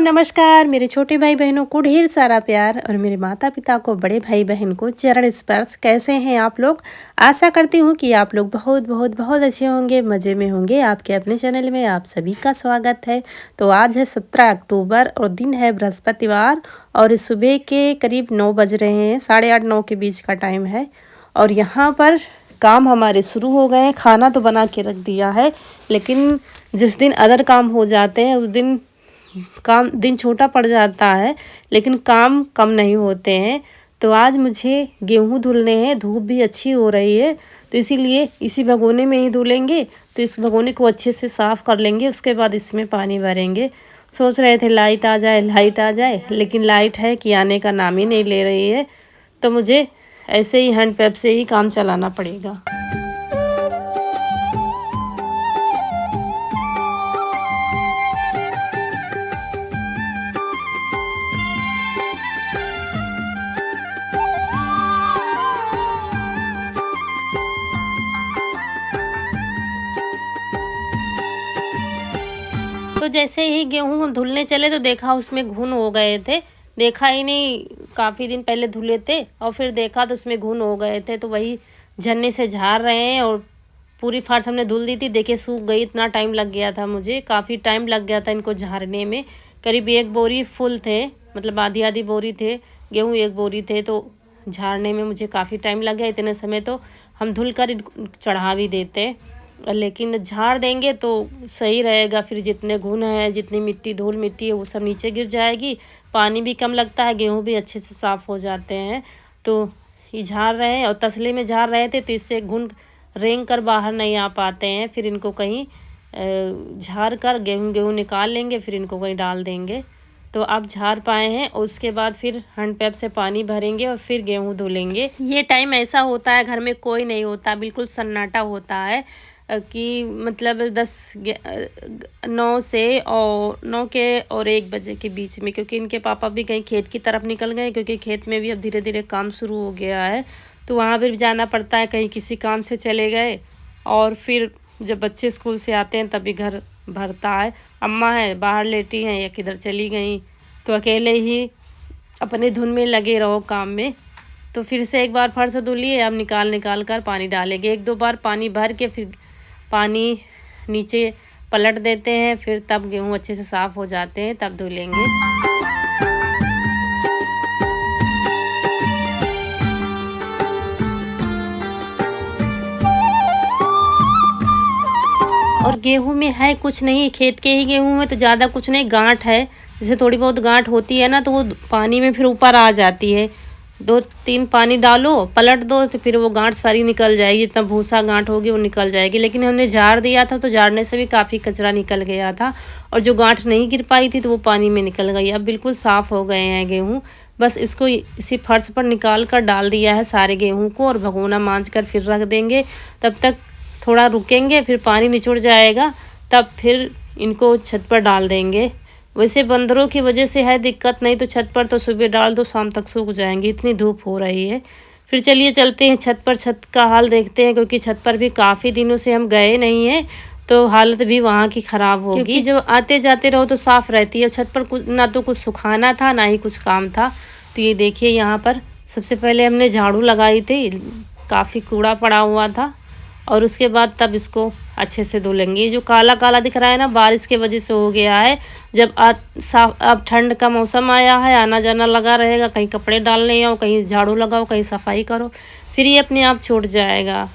नमस्कार मेरे छोटे भाई बहनों को ढेर सारा प्यार और मेरे माता पिता को बड़े भाई बहन को चरण स्पर्श। कैसे हैं आप लोग? आशा करती हूँ कि आप लोग बहुत बहुत बहुत अच्छे होंगे, मज़े में होंगे। आपके अपने चैनल में आप सभी का स्वागत है। तो आज है 17 अक्टूबर और दिन है बृहस्पतिवार और इस सुबह के करीब 9 बज रहे हैं, 8:30-9 के बीच का टाइम है। और यहाँ पर काम हमारे शुरू हो गए हैं। खाना तो बना के रख दिया है, लेकिन जिस दिन अदर काम हो जाते हैं उस दिन दिन छोटा पड़ जाता है, लेकिन काम कम नहीं होते हैं। तो आज मुझे गेहूँ धुलने हैं, धूप भी अच्छी हो रही है तो इसीलिए इसी भगोने में ही धुलेंगे। तो इस भगोने को अच्छे से साफ़ कर लेंगे, उसके बाद इसमें पानी भरेंगे। सोच रहे थे लाइट आ जाए, लेकिन लाइट है कि आने का नाम ही नहीं ले रही है। तो मुझे ऐसे ही हैंड पैप से ही काम चलाना पड़ेगा। तो जैसे ही गेहूँ धुलने चले तो देखा उसमें घुन हो गए थे। देखा ही नहीं, काफ़ी दिन पहले धुले थे और फिर देखा तो उसमें घुन हो गए थे। तो वही झन्ने से झाड़ रहे हैं और पूरी फर्श हमने धुल दी थी। देखिए सूख गई, इतना टाइम लग गया था, मुझे काफ़ी टाइम लग गया था इनको झाड़ने में। करीब 1 बोरी फुल थे, मतलब आधी आधी बोरी थे गेहूँ, 1 बोरी थे। तो झाड़ने में मुझे काफ़ी टाइम लग गया। इतने समय तो हम धुल कर चढ़ा भी देते, लेकिन झाड़ देंगे तो सही रहेगा। फिर जितने घुन है, जितनी मिट्टी धूल मिट्टी है वो सब नीचे गिर जाएगी। पानी भी कम लगता है, गेहूँ भी अच्छे से साफ़ हो जाते हैं। तो ये झाड़ रहे हैं और तसले में झाड़ रहे थे तो इससे घुन रेंग कर बाहर नहीं आ पाते हैं। फिर इनको कहीं झाड़ कर गेहूँ निकाल लेंगे, फिर इनको कहीं डाल देंगे। तो अब झाड़ पाए हैं और उसके बाद फिर हैंड पैप से पानी भरेंगे और फिर गेहूँ धुलेंगे। ये टाइम ऐसा होता है, घर में कोई नहीं होता, बिल्कुल सन्नाटा होता है कि मतलब 9 से और 9 के और 1 बजे के बीच में, क्योंकि इनके पापा भी कहीं खेत की तरफ निकल गए, क्योंकि खेत में भी अब धीरे धीरे काम शुरू हो गया है। तो वहाँ भी जाना पड़ता है, कहीं किसी काम से चले गए। और फिर जब बच्चे स्कूल से आते हैं तभी घर भरता है। अम्मा है बाहर लेटी हैं या किधर चली गई, तो अकेले ही अपने धुन में लगे रहो काम में। तो फिर से एक बार फर्श धुलिए, अब निकाल कर पानी डालेंगे। 1-2 बार पानी भर के फिर पानी नीचे पलट देते हैं, फिर तब गेहूँ अच्छे से साफ़ हो जाते हैं, तब धुलेंगे। और गेहूँ में है कुछ नहीं, खेत के ही गेहूँ में तो ज़्यादा कुछ नहीं, गांठ है। जैसे थोड़ी बहुत गांठ होती है ना, तो वो पानी में फिर ऊपर आ जाती है। 2-3 पानी डालो, पलट दो, तो फिर वो गांठ सारी निकल जाएगी। जितना भूसा गांठ होगी वो निकल जाएगी। लेकिन हमने झाड़ दिया था तो झाड़ने से भी काफ़ी कचरा निकल गया था, और जो गांठ नहीं गिर पाई थी तो वो पानी में निकल गई। अब बिल्कुल साफ़ हो गए हैं गेहूँ। बस इसको इसी फर्श पर निकाल कर डाल दिया है सारे गेहूँ को, और भगोना मांज कर फिर रख देंगे। तब तक थोड़ा रुकेंगे, फिर पानी निचुड़ जाएगा, तब फिर इनको छत पर डाल देंगे। वैसे बंदरों की वजह से है दिक्कत, नहीं तो छत पर तो सुबह डाल दो शाम तक सूख जाएंगी, इतनी धूप हो रही है। फिर चलिए चलते हैं छत पर, छत का हाल देखते हैं, क्योंकि छत पर भी काफ़ी दिनों से हम गए नहीं हैं, तो हालत भी वहाँ की ख़राब होगी। क्योंकि जब आते जाते रहो तो साफ़ रहती है। छत पर कुछ ना तो कुछ सुखाना था ना ही कुछ काम था। तो ये देखिए यहाँ पर सबसे पहले हमने झाड़ू लगाई थी, काफ़ी कूड़ा पड़ा हुआ था, और उसके बाद तब इसको अच्छे से धुलेंगे। ये जो काला काला दिख रहा है ना, बारिश की वजह से हो गया है। जब अब ठंड का मौसम आया है, आना जाना लगा रहेगा, कहीं कपड़े डालने आओ, कहीं झाड़ू लगाओ, कहीं सफाई करो, फिर ये अपने आप छूट जाएगा।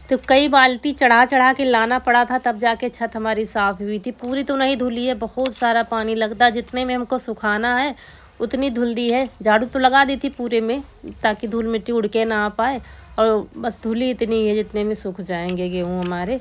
तो कई बाल्टी चढ़ा के लाना पड़ा था, तब जाके छत हमारी साफ़ हुई थी। पूरी तो नहीं धुली है, बहुत सारा पानी लगता, जितने में हमको सुखाना है उतनी धुल दी है। झाड़ू तो लगा दी थी पूरे में, ताकि धूल मिट्टी उड़ के ना आ पाए, और बस धुली इतनी है जितने में सूख जाएंगे गेहूँ हमारे।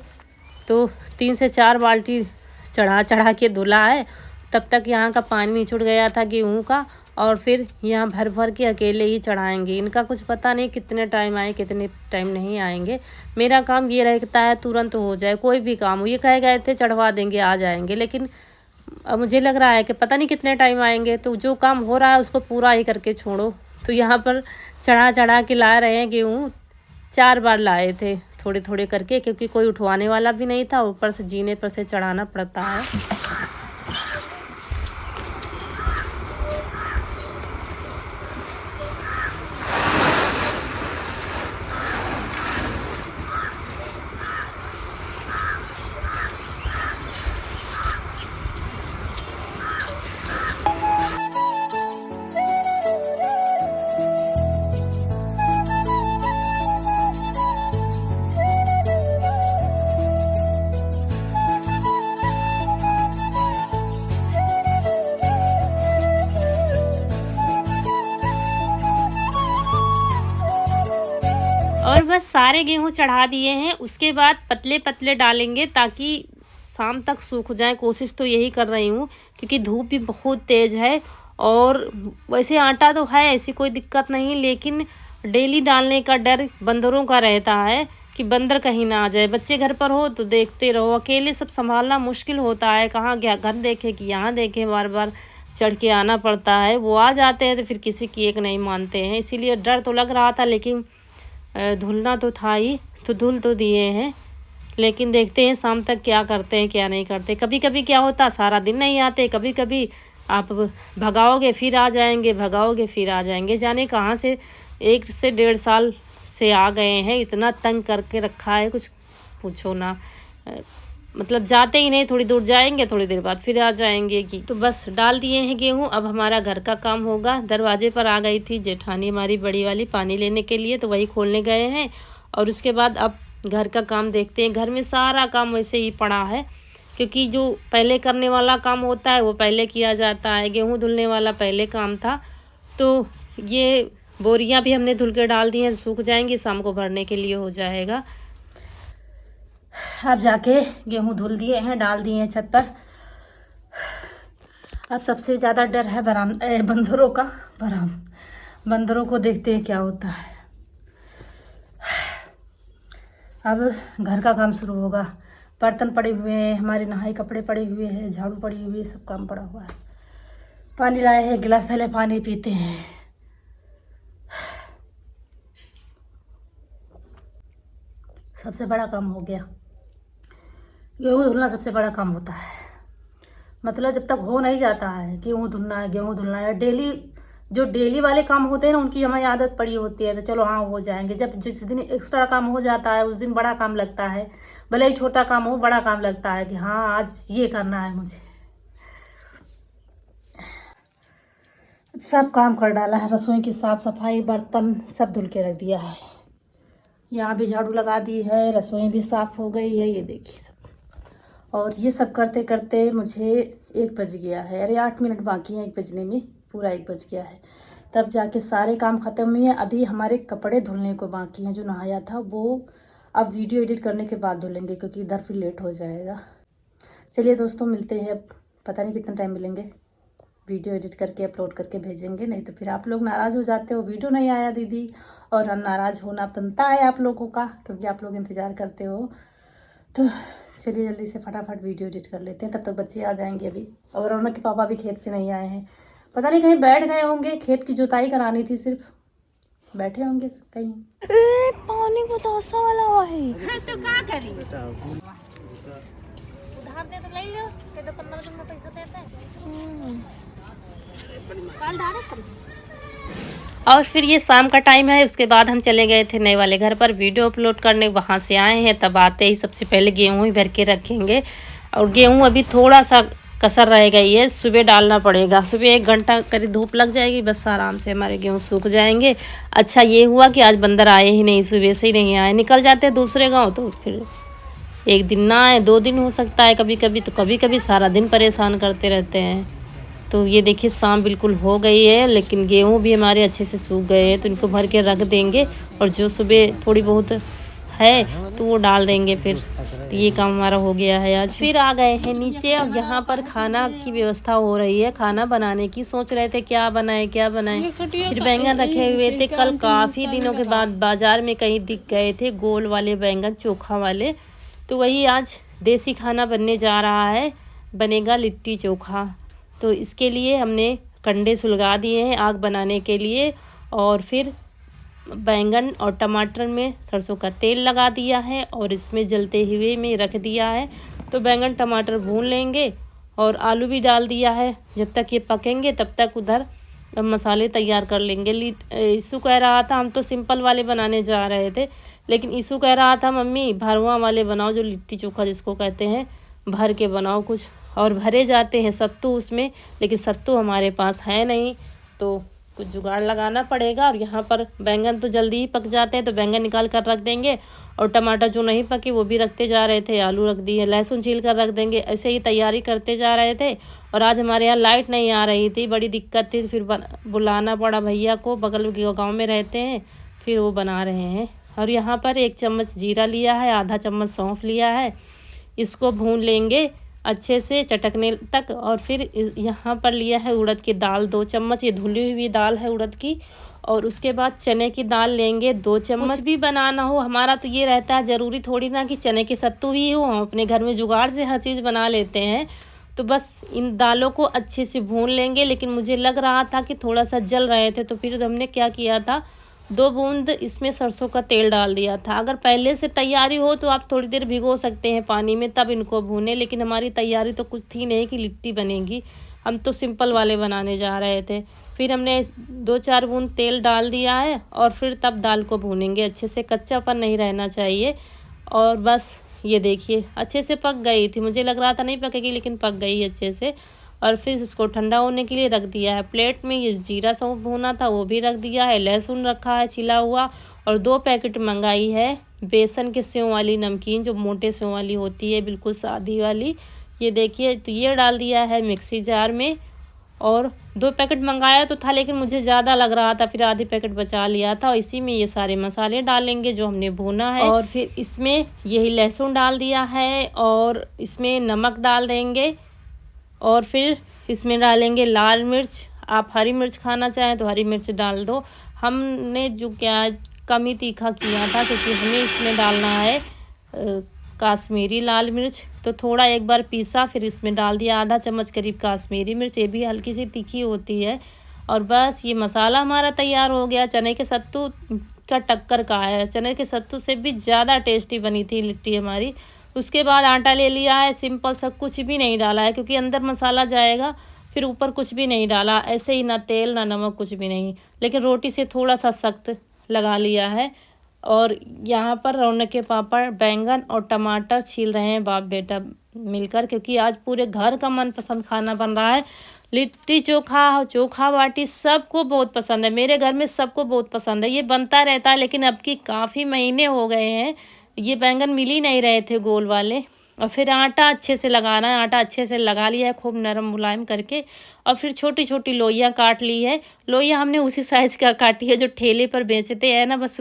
तो 3 से 4 बाल्टी चढ़ा चढ़ा के धुला है। तब तक यहाँ का पानी निचुड़ गया था गेहूँ का, और फिर यहाँ भर भर के अकेले ही चढ़ाएंगे। इनका कुछ पता नहीं कितने टाइम आए कितने टाइम नहीं आएंगे। मेरा काम ये रहता है तुरंत हो जाए, कोई भी काम हो। ये कह गए थे चढ़वा देंगे आ जाएंगे, लेकिन अब मुझे लग रहा है कि पता नहीं कितने टाइम आएंगे। तो जो काम हो रहा है उसको पूरा ही करके छोड़ो। तो यहाँ पर चढ़ा चढ़ा के ला रहे हैं गेहूँ। 4 बार लाए थे थोड़े थोड़े करके, क्योंकि कोई उठवाने वाला भी नहीं था। ऊपर से जीने पर से चढ़ाना पड़ता है। और बस सारे गेहूँ चढ़ा दिए हैं। उसके बाद पतले पतले डालेंगे ताकि शाम तक सूख जाए। कोशिश तो यही कर रही हूँ, क्योंकि धूप भी बहुत तेज़ है। और वैसे आटा तो है, ऐसी कोई दिक्कत नहीं, लेकिन डेली डालने का डर बंदरों का रहता है कि बंदर कहीं ना आ जाए। बच्चे घर पर हो तो देखते रहो, अकेले सब संभालना मुश्किल होता है। कहाँ क्या घर देखे कि यहाँ देखे, बार बार चढ़ के आना पड़ता है। वो आ जाते हैं तो फिर किसी की एक नहीं मानते हैं, इसीलिए डर तो लग रहा था। लेकिन धुलना तो था ही, तो धुल तो दिए हैं। लेकिन देखते हैं शाम तक क्या करते हैं क्या नहीं करते। कभी कभी क्या होता सारा दिन नहीं आते, कभी कभी आप भगाओगे फिर आ जाएंगे, भगाओगे फिर आ जाएंगे। जाने कहाँ से 1 से 1.5 साल से आ गए हैं। इतना तंग करके रखा है कुछ पूछो ना। मतलब जाते ही नहीं, थोड़ी दूर जाएंगे थोड़ी देर बाद फिर आ जाएंगे। कि तो बस डाल दिए हैं गेहूँ। अब हमारा घर का काम होगा। दरवाजे पर आ गई थी जेठानी हमारी बड़ी वाली पानी लेने के लिए, तो वही खोलने गए हैं। और उसके बाद अब घर का काम देखते हैं। घर में सारा काम वैसे ही पड़ा है, क्योंकि जो पहले करने वाला काम होता है वो पहले किया जाता है। गेहूँ धुलने वाला पहले काम था। तो ये बोरियाँ भी हमने धुल के डाल दी हैं, सूख जाएंगी, शाम को भरने के लिए हो जाएगा। अब जाके गेहूँ धुल दिए हैं, डाल दिए हैं छत पर। अब सबसे ज़्यादा डर है बंदरों का। बंदरों को देखते हैं क्या होता है। अब घर का काम शुरू होगा। बर्तन पड़े हुए हैं, हमारे नहाए कपड़े पड़े हुए हैं, झाड़ू पड़ी हुई है, सब काम पड़ा हुआ है। पानी लाए हैं, गिलास पहले पानी पीते हैं। सबसे बड़ा काम हो गया। गेहूँ धुलना सबसे बड़ा काम होता है। मतलब जब तक हो नहीं जाता है गेहूँ धुलना है डेली, जो डेली वाले काम होते हैं ना उनकी हमें आदत पड़ी होती है, तो चलो हाँ हो जाएंगे। जब जिस दिन एक्स्ट्रा काम हो जाता है उस दिन बड़ा काम लगता है। भले ही छोटा काम हो, बड़ा काम लगता है कि हाँ आज ये करना है मुझे। सब काम कर डाला है, रसोई की साफ़ सफाई, बर्तन सब धुल के रख दिया है। यहाँ भी झाड़ू लगा दी है, रसोई भी साफ़ हो गई है, ये देखिए सब। और ये सब करते करते मुझे 1 बज गया है। अरे 8 मिनट बाकी हैं 1 बजने में, पूरा 1 बज गया है। तब जाके सारे काम ख़त्म हुए हैं। अभी हमारे कपड़े धुलने को बाकी हैं, जो नहाया था वो अब वीडियो एडिट करने के बाद धुलेंगे, क्योंकि इधर फिर लेट हो जाएगा। चलिए दोस्तों मिलते हैं। अब पता नहीं कितना टाइम मिलेंगे, वीडियो एडिट करके अपलोड करके भेजेंगे। नहीं तो फिर आप लोग नाराज़ हो जाते हो, वीडियो नहीं आया दीदी। और नाराज़ होना बनता है आप लोगों का, क्योंकि आप लोग इंतज़ार करते हो। तो चलिए जल्दी से फटाफट वीडियो एडिट कर लेते हैं, तब तक बच्चे आ जाएंगे अभी। और रौनक के पापा भी खेत से नहीं आए हैं, पता नहीं कहीं बैठ गए होंगे। खेत की जुताई करानी थी, सिर्फ बैठे होंगे कहीं। पानी बहुत सा वाला हुआ है तो क्या करी, उधार दे तो ले लो, के तो 15 दिन में पैसा देता है। काल डाले सब। और फिर ये शाम का टाइम है। उसके बाद हम चले गए थे नए वाले घर पर वीडियो अपलोड करने। वहाँ से आए हैं, तब आते ही सबसे पहले गेहूँ ही भर के रखेंगे। और गेहूँ अभी थोड़ा सा कसर रह गई है, सुबह डालना पड़ेगा। सुबह 1 घंटा करीब धूप लग जाएगी, बस आराम से हमारे गेहूँ सूख जाएंगे। अच्छा ये हुआ कि आज बंदर आए ही नहीं, सुबह से ही नहीं आए। निकल जाते हैं दूसरे गाँव, तो फिर 1 दिन ना आए, 2 दिन हो सकता है कभी कभी, तो कभी कभी सारा दिन परेशान करते रहते हैं। तो ये देखिए शाम बिल्कुल हो गई है, लेकिन गेहूँ भी हमारे अच्छे से सूख गए हैं, तो इनको भर के रख देंगे। और जो सुबह थोड़ी बहुत है तो वो डाल देंगे फिर। तो ये काम हमारा हो गया है आज। फिर आ गए हैं नीचे और यहाँ पर खाना की व्यवस्था हो रही है, खाना बनाने की। सोच रहे थे क्या बनाए क्या बनाए, फिर बैंगन रखे हुए थे। कल काफ़ी दिनों के बाद बाज़ार में कहीं दिख गए थे गोल वाले बैंगन, चोखा वाले, तो वही आज देसी खाना बनने जा रहा है, बनेगा लिट्टी चोखा। तो इसके लिए हमने कंडे सुलगा दिए हैं आग बनाने के लिए, और फिर बैंगन और टमाटर में सरसों का तेल लगा दिया है और इसमें जलते हुए में रख दिया है। तो बैंगन टमाटर भून लेंगे और आलू भी डाल दिया है। जब तक ये पकेंगे तब तक उधर मसाले तैयार कर लेंगे। ईशु कह रहा था, हम तो सिंपल वाले बनाने जा रहे थे, लेकिन ईशु कह रहा था मम्मी भरवा वाले बनाओ, जो लिट्टी चोखा जिसको कहते हैं, भर के बनाओ कुछ। और भरे जाते हैं सत्तू उसमें, लेकिन सत्तू हमारे पास है नहीं, तो कुछ जुगाड़ लगाना पड़ेगा। और यहाँ पर बैंगन तो जल्दी ही पक जाते हैं, तो बैंगन निकाल कर रख देंगे, और टमाटर जो नहीं पके वो भी रखते जा रहे थे, आलू रख दिए, लहसुन छील कर रख देंगे। ऐसे ही तैयारी करते जा रहे थे। और आज हमारे यहाँ लाइट नहीं आ रही थी, बड़ी दिक्कत थी, फिर बुलाना पड़ा भैया को, बगल के गाँव में रहते हैं, फिर वो बना रहे हैं। और यहाँ पर 1 चम्मच जीरा लिया है, आधा चम्मच सौंफ लिया है, इसको भून लेंगे अच्छे से चटकने तक। और फिर यहाँ पर लिया है उड़द की दाल 2 चम्मच, ये धुली हुई दाल है उड़द की। और उसके बाद चने की दाल लेंगे 2 चम्मच। कुछ भी बनाना हो हमारा तो ये रहता है, ज़रूरी थोड़ी ना कि चने के सत्तू ही हो, हम अपने घर में जुगाड़ से हर चीज़ बना लेते हैं। तो बस इन दालों को अच्छे से भून लेंगे, लेकिन मुझे लग रहा था कि थोड़ा सा जल रहे थे, तो फिर हमने क्या किया था, 2 बूंद इसमें सरसों का तेल डाल दिया था। अगर पहले से तैयारी हो तो आप थोड़ी देर भिगो सकते हैं पानी में, तब इनको भूने, लेकिन हमारी तैयारी तो कुछ थी नहीं कि लिट्टी बनेगी, हम तो सिंपल वाले बनाने जा रहे थे। फिर हमने 2-4 बूंद तेल डाल दिया है और फिर तब दाल को भूनेंगे अच्छे से, कच्चापन नहीं रहना चाहिए। और बस ये देखिए अच्छे से पक गई थी, मुझे लग रहा था नहीं पकेगी, लेकिन पक गई अच्छे से। और फिर इसको ठंडा होने के लिए रख दिया है प्लेट में। ये जीरा सौंफ भुना था वो भी रख दिया है, लहसुन रखा है छिला हुआ, और 2 पैकेट मंगाई है बेसन के सेव वाली नमकीन, जो मोटे सेव वाली होती है, बिल्कुल सादी वाली। ये देखिए, तो ये डाल दिया है मिक्सी जार में। और 2 पैकेट मंगाया तो था, लेकिन मुझे ज़्यादा लग रहा था, फिर आधी पैकेट बचा लिया था। और इसी में ये सारे मसाले डालेंगे जो हमने भुना है। और फिर इसमें यही लहसुन डाल दिया है, और इसमें नमक डाल देंगे, और फिर इसमें डालेंगे लाल मिर्च। आप हरी मिर्च खाना चाहें तो हरी मिर्च डाल दो। हमने जो क्या कम ही तीखा किया था, क्योंकि हमें इसमें डालना है काश्मीरी लाल मिर्च, तो थोड़ा एक बार पीसा, फिर इसमें डाल दिया आधा चम्मच करीब काश्मीरी मिर्च, ये भी हल्की सी तीखी होती है। और बस ये मसाला हमारा तैयार हो गया। चने के सत्तू का टक्कर का है, चने के सत्तू से भी ज़्यादा टेस्टी बनी थी लिट्टी हमारी। उसके बाद आटा ले लिया है, सिंपल सा, कुछ भी नहीं डाला है, क्योंकि अंदर मसाला जाएगा। फिर ऊपर कुछ भी नहीं डाला, ऐसे ही, ना तेल ना नमक, कुछ भी नहीं, लेकिन रोटी से थोड़ा सा सख्त लगा लिया है। और यहाँ पर रौनक के पापड़, बैंगन और टमाटर छील रहे हैं बाप बेटा मिलकर, क्योंकि आज पूरे घर का मनपसंद खाना बन रहा है। लिट्टी चोखा, चोखा बाटी सबको बहुत पसंद है, मेरे घर में सबको बहुत पसंद है, ये बनता रहता है। लेकिन अब की काफ़ी महीने हो गए हैं, ये बैंगन मिल ही नहीं रहे थे गोल वाले। और फिर आटा अच्छे से लगाना है, आटा अच्छे से लगा लिया है खूब नरम मुलायम करके। और फिर छोटी छोटी लोइयाँ काट ली है। लोइयाँ हमने उसी साइज़ का काटी है जो ठेले पर बेचते हैं ना, बस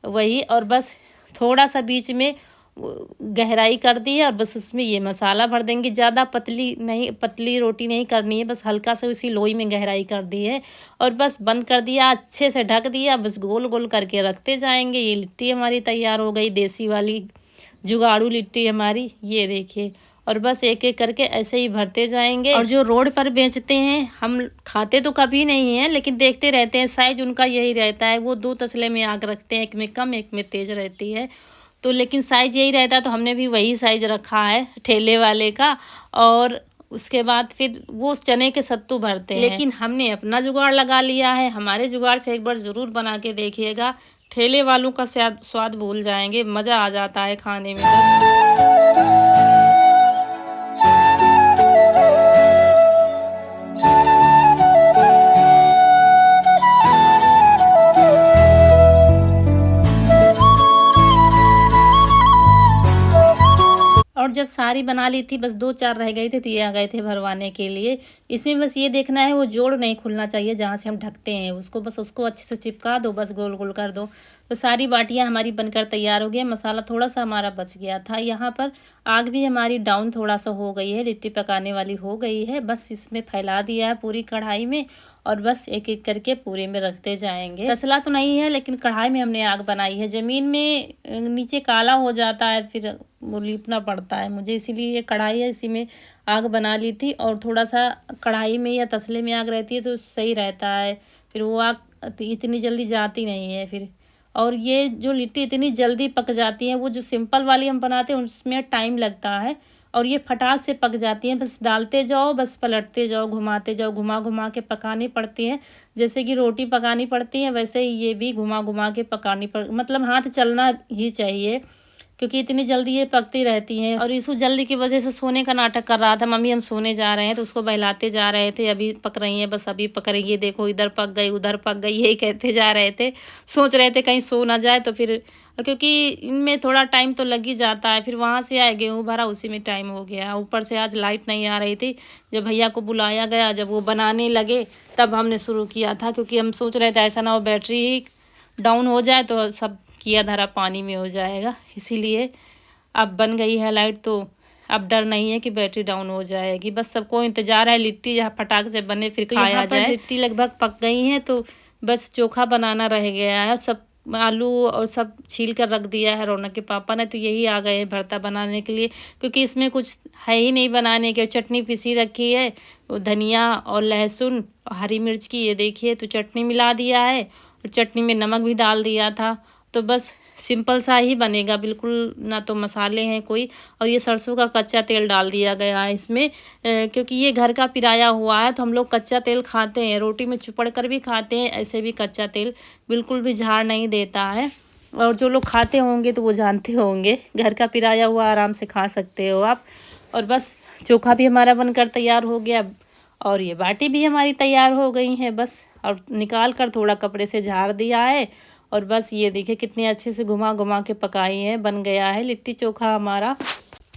वही। और बस थोड़ा सा बीच में गहराई कर दी है, और बस उसमें ये मसाला भर देंगे। ज़्यादा पतली नहीं, पतली रोटी नहीं करनी है, बस हल्का सा उसी लोई में गहराई कर दी है। और बस बंद कर दिया, अच्छे से ढक दिया, बस गोल गोल करके रखते जाएंगे। ये लिट्टी हमारी तैयार हो गई, देसी वाली जुगाड़ू लिट्टी हमारी, ये देखिए। और बस एक एक करके ऐसे ही भरते जाएंगे। और जो रोड पर बेचते हैं, हम खाते तो कभी नहीं हैं, लेकिन देखते रहते हैं, साइज उनका यही रहता है, वो 2 तसले में आग रखते हैं, एक में कम एक में तेज़ रहती है, तो लेकिन साइज यही रहता है, तो हमने भी वही साइज रखा है ठेले वाले का। और उसके बाद फिर वो चने के सत्तू भरते हैं, लेकिन हमने अपना जुगाड़ लगा लिया है। हमारे जुगाड़ से एक बार ज़रूर बना के देखिएगा, ठेले वालों का स्वाद भूल जाएंगे, मज़ा आ जाता है खाने में और जब सारी बना ली थी, बस 2-4 रह गई थी, तो ये आ गए थे भरवाने के लिए। इसमें बस ये देखना है वो जोड़ नहीं खुलना चाहिए जहाँ से हम ढकते हैं उसको, बस उसको अच्छे से चिपका दो, बस गोल गोल कर दो। तो सारी बाटियाँ हमारी बनकर तैयार हो गई। मसाला थोड़ा सा हमारा बच गया था। यहाँ पर आग भी हमारी डाउन थोड़ा सा हो गई है, लिट्टी पकाने वाली हो गई है। बस इसमें फैला दिया है पूरी कढ़ाई में, और बस एक एक करके पूरे में रखते जाएंगे। तसला तो नहीं है, लेकिन कढ़ाई में हमने आग बनाई है। ज़मीन में नीचे काला हो जाता है, फिर वो लीपना पड़ता है मुझे, इसीलिए ये कढ़ाई है, इसी में आग बना ली थी। और थोड़ा सा कढ़ाई में या तसले में आग रहती है तो सही रहता है, फिर वो आग इतनी जल्दी जाती नहीं है फिर। और ये जो लिट्टी इतनी जल्दी पक जाती है, वो जो सिंपल वाली हम बनाते हैं उसमें टाइम लगता है, और ये फटाक से पक जाती हैं। बस डालते जाओ, बस पलटते जाओ, घुमाते जाओ, घुमा घुमा के पकानी पड़ती हैं। जैसे कि रोटी पकानी पड़ती है, वैसे ही ये भी घुमा घुमा के पकानी मतलब हाथ चलना ही चाहिए, क्योंकि इतनी जल्दी ये पकती रहती हैं। और इसको जल्दी की वजह से सोने का नाटक कर रहा था, मम्मी हम सोने जा रहे हैं, तो उसको बहलाते जा रहे थे, अभी पक रही हैं, बस अभी पक रही है, देखो इधर पक गई, उधर पक गई, यही कहते जा रहे थे। सोच रहे थे कहीं सो ना जाए, तो फिर क्योंकि इनमें थोड़ा टाइम तो लग ही जाता है। फिर वहाँ से आए, गेहूँ भरा, उसी में टाइम हो गया। ऊपर से आज लाइट नहीं आ रही थी। जब भैया को बुलाया गया, जब वो बनाने लगे, तब हमने शुरू किया था, क्योंकि हम सोच रहे थे ऐसा ना हो बैटरी ही डाउन हो जाए तो सब किया धरा पानी में हो जाएगा। इसीलिए अब बन गई है लाइट, तो अब डर नहीं है कि बैटरी डाउन हो जाएगी। बस सबको इंतजार है लिट्टी जहाँ फटाक से बने, फिर खाया जाए। लिट्टी लगभग पक गई हैं, तो बस चोखा बनाना रह गया है। सब आलू और सब छील कर रख दिया है रौनक के पापा ने, तो यही आ गए हैं भरता बनाने के लिए, क्योंकि इसमें कुछ है ही नहीं बनाने के। चटनी पिसी रखी है, धनिया और लहसुन हरी मिर्च की, ये देखिए, तो चटनी मिला दिया है, और चटनी में नमक भी डाल दिया था। तो बस सिंपल सा ही बनेगा, बिल्कुल ना तो मसाले हैं कोई। और ये सरसों का कच्चा तेल डाल दिया गया है इसमें, क्योंकि ये घर का पिराया हुआ है, तो हम लोग कच्चा तेल खाते हैं, रोटी में चुपड़ कर भी खाते हैं, ऐसे भी कच्चा तेल बिल्कुल भी झाड़ नहीं देता है। और जो लोग खाते होंगे तो वो जानते होंगे, घर का पिराया हुआ आराम से खा सकते हो आप। और बस चोखा भी हमारा बनकर तैयार हो गया, और ये बाटी भी हमारी तैयार हो गई है बस। और निकाल कर थोड़ा कपड़े से झाड़ दिया है, और बस ये देखिए कितने अच्छे से घुमा घुमा के पकाई है, बन गया है लिट्टी चोखा हमारा।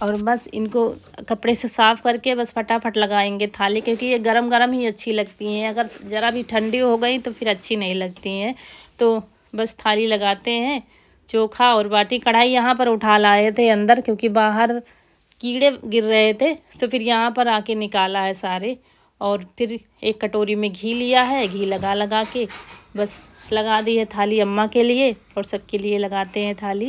और बस इनको कपड़े से साफ़ करके बस फटाफट लगाएंगे थाली, क्योंकि ये गरम गरम ही अच्छी लगती हैं, अगर ज़रा भी ठंडी हो गई तो फिर अच्छी नहीं लगती हैं। तो बस थाली लगाते हैं। चोखा और बाटी कढ़ाई यहाँ पर उठा लाए थे अंदर, क्योंकि बाहर कीड़े गिर रहे थे, तो फिर यहाँ पर आके निकाला है सारे। और फिर एक कटोरी में घी लिया है, घी लगा लगा के बस लगा दी है थाली अम्मा के लिए, और सबके लिए लगाते हैं थाली।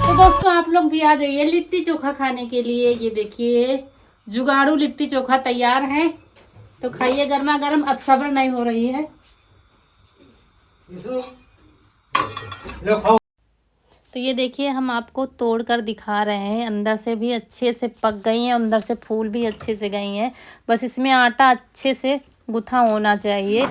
तो दोस्तों आप लोग भी आ जाइए लिट्टी चोखा खाने के लिए। ये देखिए जुगाड़ू लिट्टी चोखा तैयार है, तो खाइए गर्मा गर्म। अब सब्र नहीं हो रही है। तो ये देखिए हम आपको तोड़ कर दिखा रहे हैं, अंदर से भी अच्छे से पक गई हैं, अंदर से फूल भी अच्छे से गई हैं। बस इसमें आटा अच्छे से गुथा होना चाहिए।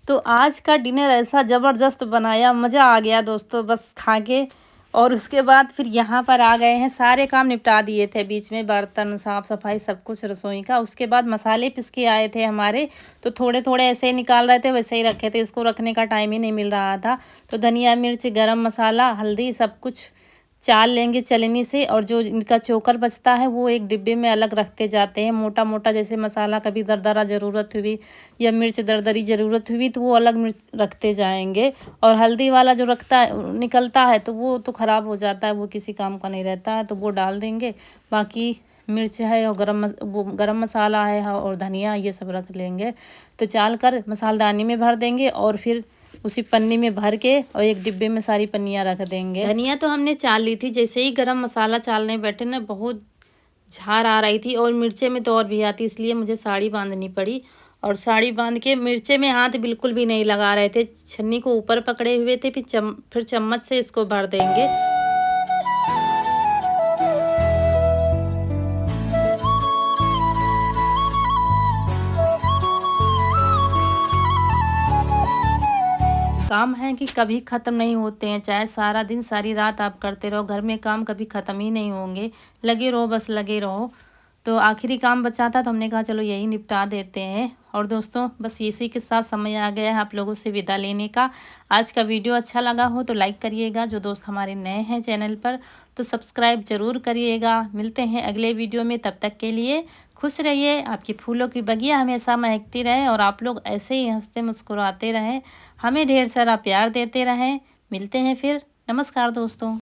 तो आज का डिनर ऐसा ज़बरदस्त बनाया, मज़ा आ गया दोस्तों बस खा के। और उसके बाद फिर यहाँ पर आ गए हैं, सारे काम निपटा दिए थे बीच में, बर्तन साफ़ सफाई सब कुछ रसोई का। उसके बाद मसाले पिस के आए थे हमारे, तो थोड़े थोड़े ऐसे ही निकाल रहे थे, वैसे ही रखे थे, इसको रखने का टाइम ही नहीं मिल रहा था। तो धनिया मिर्च गरम मसाला हल्दी सब कुछ चाल लेंगे चलनी से, और जो इनका चोकर बचता है वो एक डिब्बे में अलग रखते जाते हैं। मोटा मोटा जैसे मसाला कभी दरदरा ज़रूरत हुई या मिर्च दरदरी ज़रूरत हुई तो वो अलग मिर्च रखते जाएंगे। और हल्दी वाला जो निकलता है तो वो तो ख़राब हो जाता है, वो किसी काम का नहीं रहता है, तो वो डाल देंगे। बाकी मिर्च है और गरम मसाला है और धनिया, ये सब रख लेंगे। तो चाल कर मसालदानी में भर देंगे, और फिर उसी पन्नी में भर के और एक डिब्बे में सारी पन्नियाँ रख देंगे। धनिया तो हमने चाल ली थी, जैसे ही गरम मसाला चालने बैठे ना बहुत झार आ रही थी, और मिर्चे में तो और भी आती, इसलिए मुझे साड़ी बांधनी पड़ी। और साड़ी बांध के मिर्चे में हाथ बिल्कुल भी नहीं लगा रहे थे, छन्नी को ऊपर पकड़े हुए थे। फिर चम्मच से इसको भर देंगे। काम है कि कभी ख़त्म नहीं होते हैं, चाहे सारा दिन सारी रात आप करते रहो, घर में काम कभी ख़त्म ही नहीं होंगे। लगे रहो, बस लगे रहो। तो आखिरी काम बचा था तो हमने कहा चलो यही निपटा देते हैं। और दोस्तों बस इसी के साथ समय आ गया है आप लोगों से विदा लेने का। आज का वीडियो अच्छा लगा हो तो लाइक करिएगा, जो दोस्त हमारे नए हैं चैनल पर तो सब्सक्राइब ज़रूर करिएगा। मिलते हैं अगले वीडियो में, तब तक के लिए खुश रहिए, आपकी फूलों की बगिया हमेशा महकती रहे और आप लोग ऐसे ही हंसते मुस्कुराते रहें, हमें ढेर सारा प्यार देते रहें। मिलते हैं फिर, नमस्कार दोस्तों।